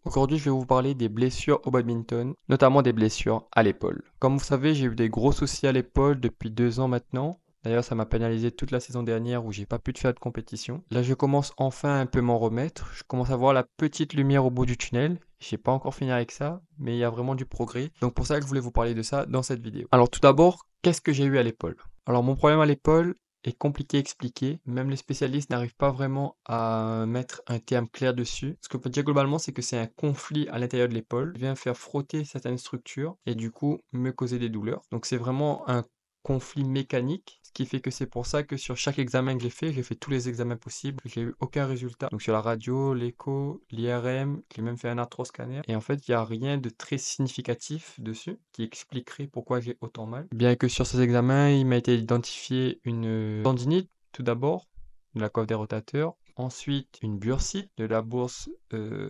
Aujourd'hui, je vais vous parler des blessures au badminton, notamment des blessures à l'épaule. Comme vous savez, j'ai eu des gros soucis à l'épaule depuis 2 ans maintenant. D'ailleurs, ça m'a pénalisé toute la saison dernière où j'ai pas pu faire de compétition. Là, je commence enfin un peu m'en remettre. Je commence à voir la petite lumière au bout du tunnel. J'ai pas encore fini avec ça, mais il y a vraiment du progrès. Donc pour ça que je voulais vous parler de ça dans cette vidéo. Alors tout d'abord, qu'est-ce que j'ai eu à l'épaule? Alors mon problème à l'épaule, est compliqué à expliquer. Même les spécialistes n'arrivent pas vraiment à mettre un terme clair dessus. Ce qu'on peut dire globalement, c'est que c'est un conflit à l'intérieur de l'épaule qui vient faire frotter certaines structures et du coup me causer des douleurs. Donc c'est vraiment un conflit mécanique, ce qui fait que c'est pour ça que sur chaque examen que j'ai fait tous les examens possibles, j'ai eu aucun résultat. Donc sur la radio, l'écho, l'IRM, j'ai même fait un arthroscanner et en fait il n'y a rien de très significatif dessus qui expliquerait pourquoi j'ai autant mal. Bien que sur ces examens, il m'a été identifié une tendinite tout d'abord, de la coiffe des rotateurs, ensuite une bursite de la bourse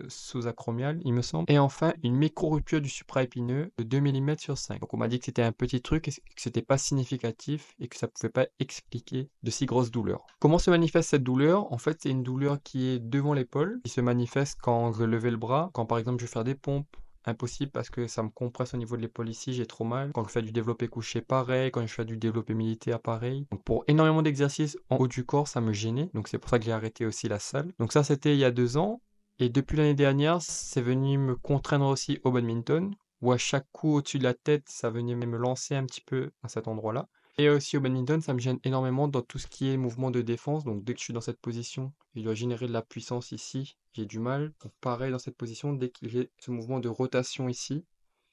sous-acromiale, il me semble, et enfin une micro-rupture du supraépineux de 2 mm sur 5. Donc on m'a dit que c'était un petit truc et que c'était pas significatif et que ça pouvait pas expliquer de si grosses douleurs. Comment se manifeste cette douleur? En fait, c'est une douleur qui est devant l'épaule, qui se manifeste quand je levais le bras, quand par exemple je vais faire des pompes. Impossible parce que ça me compresse au niveau de l'épaule ici, j'ai trop mal. Quand je fais du développé couché, pareil. Quand je fais du développé militaire, pareil. Donc pour énormément d'exercices en haut du corps, ça me gênait. Donc c'est pour ça que j'ai arrêté aussi la salle. Donc ça, c'était il y a 2 ans. Et depuis l'année dernière, c'est venu me contraindre aussi au badminton, où à chaque coup au-dessus de la tête, ça venait me lancer un petit peu à cet endroit-là. Et aussi au badminton, ça me gêne énormément dans tout ce qui est mouvement de défense. Donc dès que je suis dans cette position, je dois générer de la puissance ici, j'ai du mal. Donc pareil dans cette position, dès que j'ai ce mouvement de rotation ici,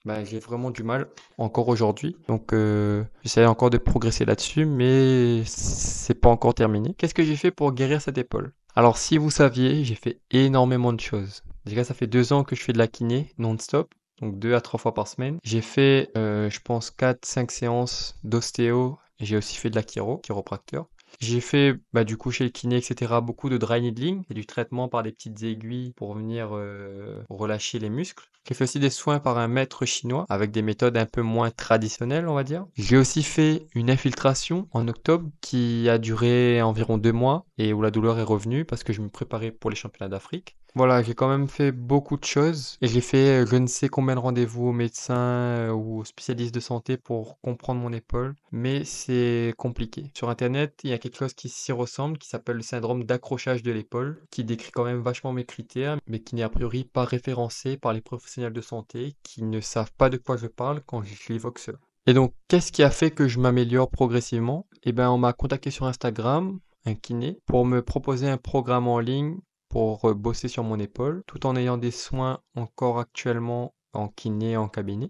ben, j'ai vraiment du mal encore aujourd'hui. Donc j'essaie encore de progresser là-dessus, mais c'est pas encore terminé. Qu'est-ce que j'ai fait pour guérir cette épaule? Alors si vous saviez, j'ai fait énormément de choses. Déjà, ça fait 2 ans que je fais de la kiné non-stop. Donc 2 à 3 fois par semaine. J'ai fait, je pense, 4, 5 séances d'ostéo. Et j'ai aussi fait de la chiropracteur. J'ai fait, bah, du coup, chez le kiné, etc., beaucoup de dry needling et du traitement par des petites aiguilles pour venir relâcher les muscles. J'ai fait aussi des soins par un maître chinois avec des méthodes un peu moins traditionnelles, on va dire. J'ai aussi fait une infiltration en octobre qui a duré environ 2 mois et où la douleur est revenue parce que je me préparais pour les championnats d'Afrique. Voilà, j'ai quand même fait beaucoup de choses et j'ai fait je ne sais combien de rendez-vous aux médecins ou aux spécialistes de santé pour comprendre mon épaule, mais c'est compliqué. Sur Internet, il y a quelque chose qui s'y ressemble, qui s'appelle le syndrome d'accrochage de l'épaule, qui décrit quand même vachement mes critères, mais qui n'est a priori pas référencé par les professionnels de santé, qui ne savent pas de quoi je parle quand j'évoque cela. Et donc, qu'est-ce qui a fait que je m'améliore progressivement? Eh bien, on m'a contacté sur Instagram, un kiné, pour me proposer un programme en ligne pour bosser sur mon épaule, tout en ayant des soins encore actuellement en kiné, en cabinet.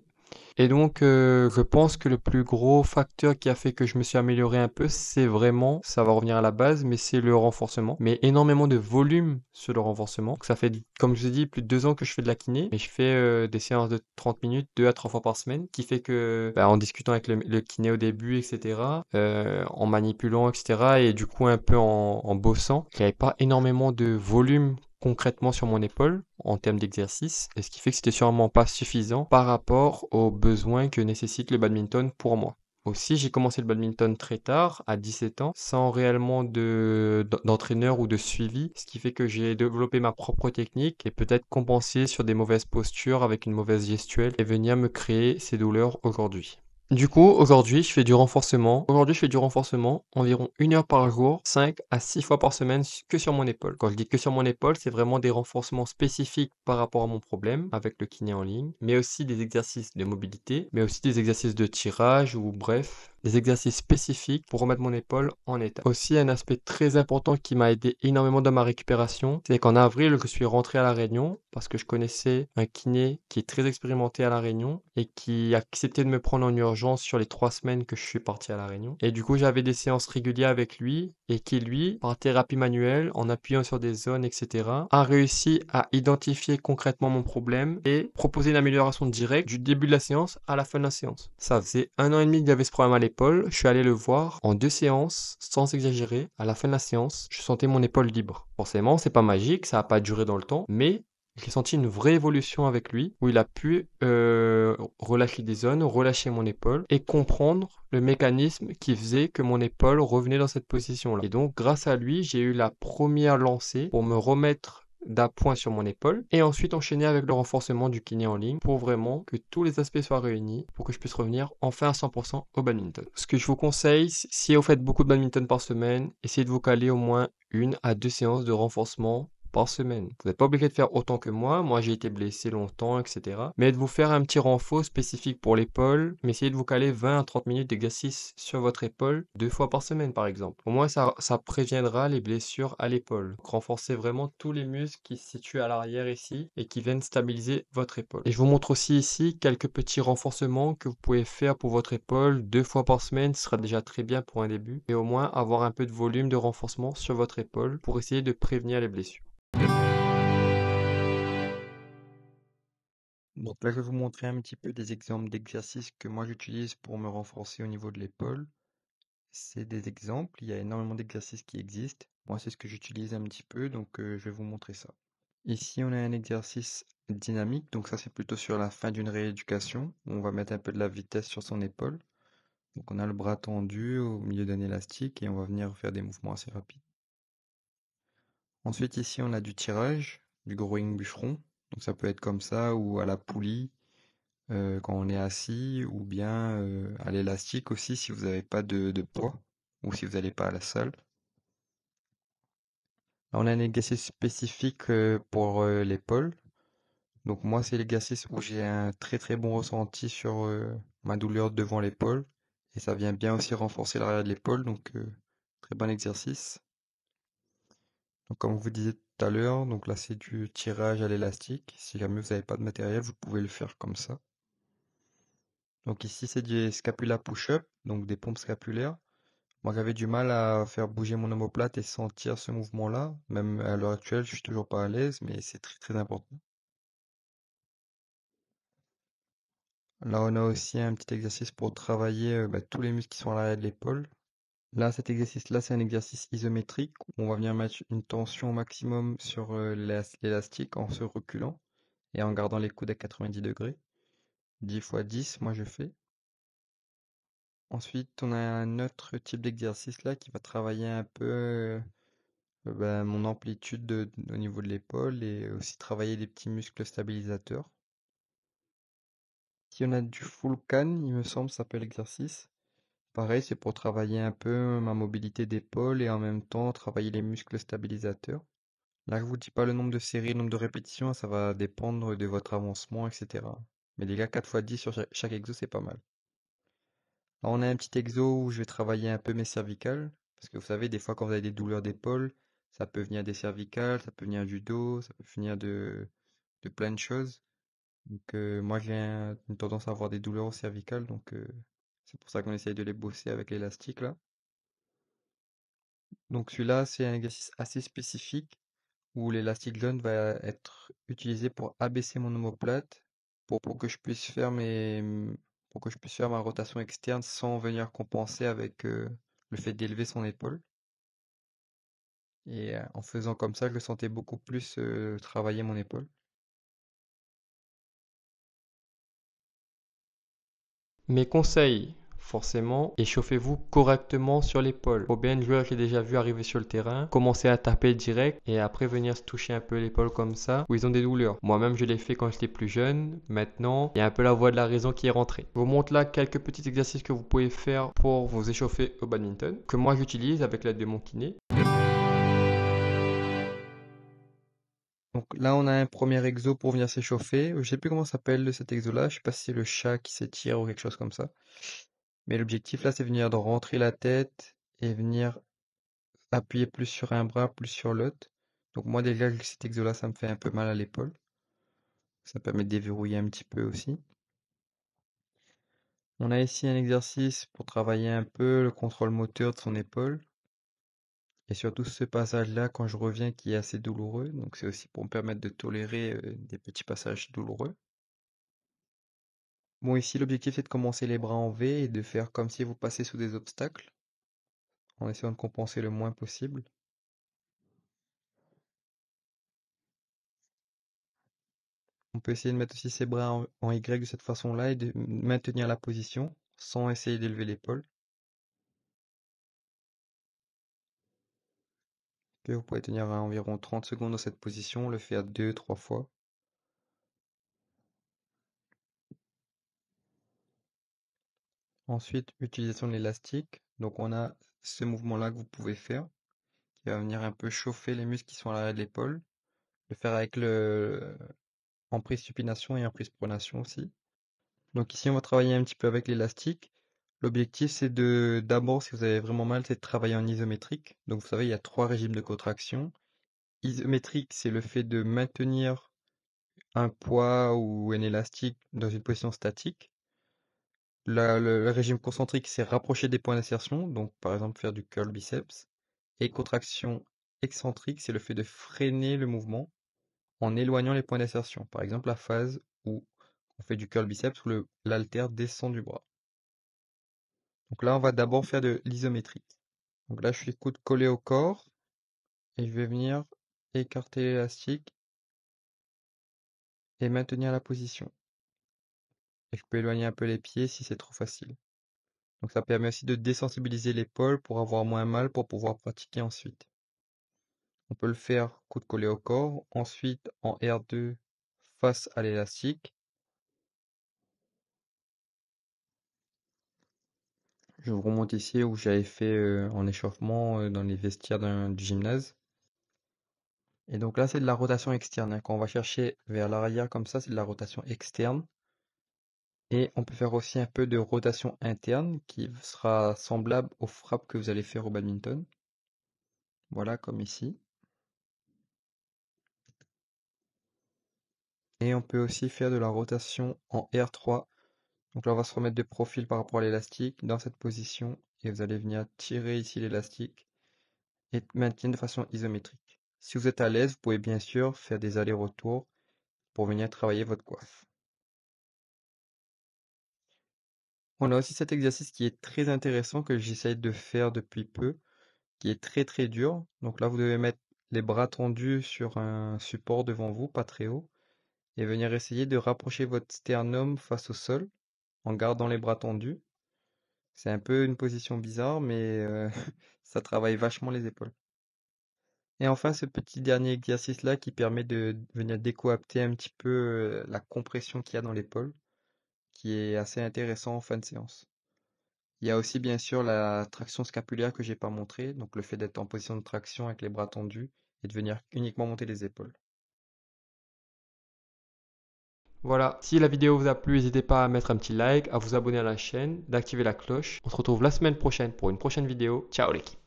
Et donc, je pense que le plus gros facteur qui a fait que je me suis amélioré un peu, c'est vraiment, ça va revenir à la base, mais c'est le renforcement. Mais énormément de volume sur le renforcement. Donc, ça fait, comme je vous ai dit, plus de 2 ans que je fais de la kiné, mais je fais des séances de 30 minutes, 2 à 3 fois par semaine, qui fait que, bah, en discutant avec le kiné au début, etc., en manipulant, etc., et du coup un peu en bossant, il n'y avait pas énormément de volume concrètement sur mon épaule en termes d'exercice, et ce qui fait que c'était sûrement pas suffisant par rapport aux besoins que nécessite le badminton pour moi. Aussi, j'ai commencé le badminton très tard, à 17 ans, sans réellement d'entraîneur ou de suivi, ce qui fait que j'ai développé ma propre technique et peut-être compensé sur des mauvaises postures avec une mauvaise gestuelle et venir me créer ces douleurs aujourd'hui. Du coup, aujourd'hui, je fais du renforcement. Aujourd'hui, je fais du renforcement environ 1 heure par jour, 5 à 6 fois par semaine que sur mon épaule. Quand je dis que sur mon épaule, c'est vraiment des renforcements spécifiques par rapport à mon problème avec le kiné en ligne, mais aussi des exercices de mobilité, mais aussi des exercices de tirage ou bref, des exercices spécifiques pour remettre mon épaule en état. Aussi, un aspect très important qui m'a aidé énormément dans ma récupération, c'est qu'en avril, je suis rentré à La Réunion parce que je connaissais un kiné qui est très expérimenté à La Réunion et qui a accepté de me prendre en urgence sur les 3 semaines que je suis parti à La Réunion. Et du coup, j'avais des séances régulières avec lui et qui, lui, par thérapie manuelle, en appuyant sur des zones, etc., a réussi à identifier concrètement mon problème et proposer une amélioration directe du début de la séance à la fin de la séance. Ça faisait 1 an et demi que j'avais ce problème à l'épaule. Je suis allé le voir en 2 séances, sans exagérer. À la fin de la séance, je sentais mon épaule libre. Forcément, c'est pas magique, ça n'a pas duré dans le temps, mais j'ai senti une vraie évolution avec lui, où il a pu relâcher des zones, relâcher mon épaule et comprendre le mécanisme qui faisait que mon épaule revenait dans cette position-là. Et donc, grâce à lui, j'ai eu la première lancée pour me remettre d'appoint sur mon épaule et ensuite enchaîner avec le renforcement du kiné en ligne pour vraiment que tous les aspects soient réunis pour que je puisse revenir enfin à 100% au badminton. Ce que je vous conseille, si vous faites beaucoup de badminton par semaine, essayez de vous caler au moins 1 à 2 séances de renforcement par semaine. Vous n'êtes pas obligé de faire autant que moi. Moi, j'ai été blessé longtemps, etc. Mais de vous faire un petit renfort spécifique pour l'épaule, mais essayez de vous caler 20 à 30 minutes d'exercice sur votre épaule 2 fois par semaine, par exemple. Au moins, ça préviendra les blessures à l'épaule. Donc, renforcez vraiment tous les muscles qui se situent à l'arrière ici et qui viennent stabiliser votre épaule. Et je vous montre aussi ici quelques petits renforcements que vous pouvez faire pour votre épaule 2 fois par semaine. Ce sera déjà très bien pour un début. Et au moins avoir un peu de volume de renforcement sur votre épaule pour essayer de prévenir les blessures. Donc là, je vais vous montrer un petit peu des exemples d'exercices que moi j'utilise pour me renforcer au niveau de l'épaule. C'est des exemples, il y a énormément d'exercices qui existent. Moi, c'est ce que j'utilise un petit peu, donc je vais vous montrer ça. Ici, on a un exercice dynamique, donc ça c'est plutôt sur la fin d'une rééducation. On va mettre un peu de la vitesse sur son épaule. Donc on a le bras tendu au milieu d'un élastique et on va venir faire des mouvements assez rapides. Ensuite, ici, on a du tirage, du growing bûcheron. Donc ça peut être comme ça ou à la poulie quand on est assis ou bien à l'élastique aussi si vous n'avez pas de poids ou si vous n'allez pas à la salle. Là, on a un exercice spécifique pour l'épaule. Donc moi, c'est l'exercice où j'ai un très très bon ressenti sur ma douleur devant l'épaule. Et ça vient bien aussi renforcer l'arrière de l'épaule. Donc très bon exercice. Donc comme vous disiez tout à l'heure, donc là c'est du tirage à l'élastique. Si jamais vous n'avez pas de matériel, vous pouvez le faire comme ça. Donc ici c'est du scapula push-up, donc des pompes scapulaires. Moi j'avais du mal à faire bouger mon omoplate et sentir ce mouvement-là. Même à l'heure actuelle, je suis toujours pas à l'aise, mais c'est très très important. Là on a aussi un petit exercice pour travailler tous les muscles qui sont à l'arrière de l'épaule. Là cet exercice-là c'est un exercice isométrique où on va venir mettre une tension au maximum sur l'élastique en se reculant et en gardant les coudes à 90 degrés. 10 fois 10, moi je fais. Ensuite, on a un autre type d'exercice là qui va travailler un peu mon amplitude au niveau de l'épaule et aussi travailler des petits muscles stabilisateurs. Si on a du full can, il me semble, ça s'appelle l'exercice. Pareil, c'est pour travailler un peu ma mobilité d'épaule et en même temps travailler les muscles stabilisateurs. Là, je vous dis pas le nombre de séries, le nombre de répétitions, ça va dépendre de votre avancement, etc. Mais les gars, 4 fois 10 sur chaque exo, c'est pas mal. Là, on a un petit exo où je vais travailler un peu mes cervicales. Parce que vous savez, des fois, quand vous avez des douleurs d'épaule, ça peut venir des cervicales, ça peut venir du dos, ça peut venir de plein de choses. Donc, moi, j'ai une tendance à avoir des douleurs aux cervicales. Donc, c'est pour ça qu'on essaye de les bosser avec l'élastique, là. Donc, celui-là, c'est un exercice assez spécifique où l'élastique jaune va être utilisé pour abaisser mon omoplate pour que je puisse faire pour que je puisse faire ma rotation externe sans venir compenser avec le fait d'élever son épaule. Et en faisant comme ça, je le sentais beaucoup plus travailler mon épaule. Mes conseils, forcément, échauffez-vous correctement sur l'épaule. Faut bien le joueur que j'ai déjà vu arriver sur le terrain, commencer à taper direct et après venir se toucher un peu l'épaule comme ça, où ils ont des douleurs. Moi-même, je l'ai fait quand j'étais plus jeune. Maintenant, il y a un peu la voix de la raison qui est rentrée. Je vous montre là quelques petits exercices que vous pouvez faire pour vous échauffer au badminton, que moi j'utilise avec l'aide de mon kiné. Donc là, on a un premier exo pour venir s'échauffer. Je sais plus comment s'appelle cet exo-là. Je sais pas si c'est le chat qui s'étire ou quelque chose comme ça. Mais l'objectif là, c'est venir de rentrer la tête et venir appuyer plus sur un bras, plus sur l'autre. Donc moi déjà, cet exo-là, ça me fait un peu mal à l'épaule. Ça permet de déverrouiller un petit peu aussi. On a ici un exercice pour travailler un peu le contrôle moteur de son épaule. Et surtout ce passage-là, quand je reviens, qui est assez douloureux. Donc c'est aussi pour me permettre de tolérer des petits passages douloureux. Bon, ici, l'objectif, c'est de commencer les bras en V et de faire comme si vous passez sous des obstacles, en essayant de compenser le moins possible. On peut essayer de mettre aussi ses bras en Y de cette façon-là et de maintenir la position sans essayer d'élever l'épaule. Ok, vous pouvez tenir à environ 30 secondes dans cette position, le faire 2, 3 fois. Ensuite, utilisation de l'élastique. Donc on a ce mouvement-là que vous pouvez faire, qui va venir un peu chauffer les muscles qui sont à l'arrière de l'épaule. Le faire avec en prise supination et en prise pronation aussi. Donc ici, on va travailler un petit peu avec l'élastique. L'objectif, c'est d'abord, si vous avez vraiment mal, c'est de travailler en isométrique. Donc vous savez, il y a 3 régimes de contraction. Isométrique, c'est le fait de maintenir un poids ou un élastique dans une position statique. Le régime concentrique, c'est rapprocher des points d'insertion, donc par exemple faire du curl biceps. Et contraction excentrique, c'est le fait de freiner le mouvement en éloignant les points d'insertion. Par exemple, la phase où on fait du curl biceps où l'haltère descend du bras. Donc là, on va d'abord faire de l'isométrie. Donc là, je suis coude collé au corps et je vais venir écarter l'élastique et maintenir la position. Et je peux éloigner un peu les pieds si c'est trop facile. Donc ça permet aussi de désensibiliser l'épaule pour avoir moins mal pour pouvoir pratiquer ensuite. On peut le faire coude collé au corps, ensuite en R2 face à l'élastique. Je vous remonte ici où j'avais fait en échauffement dans les vestiaires du gymnase. Et donc là, c'est de la rotation externe, hein. Quand on va chercher vers l'arrière comme ça, c'est de la rotation externe. Et on peut faire aussi un peu de rotation interne qui sera semblable aux frappes que vous allez faire au badminton. Voilà, comme ici. Et on peut aussi faire de la rotation en R3. Donc là, on va se remettre de profil par rapport à l'élastique dans cette position. Et vous allez venir tirer ici l'élastique et maintenir de façon isométrique. Si vous êtes à l'aise, vous pouvez bien sûr faire des allers-retours pour venir travailler votre coiffe. On a aussi cet exercice qui est très intéressant que j'essaye de faire depuis peu, qui est très très dur. Donc là, vous devez mettre les bras tendus sur un support devant vous, pas très haut, et venir essayer de rapprocher votre sternum face au sol en gardant les bras tendus. C'est un peu une position bizarre, mais ça travaille vachement les épaules. Et enfin, ce petit dernier exercice-là qui permet de venir décoapter un petit peu la compression qu'il y a dans l'épaule, qui est assez intéressant en fin de séance. Il y a aussi bien sûr la traction scapulaire que j'ai pas montré, donc le fait d'être en position de traction avec les bras tendus et de venir uniquement monter les épaules. Voilà, si la vidéo vous a plu, n'hésitez pas à mettre un petit like, à vous abonner à la chaîne, d'activer la cloche. On se retrouve la semaine prochaine pour une prochaine vidéo. Ciao l'équipe!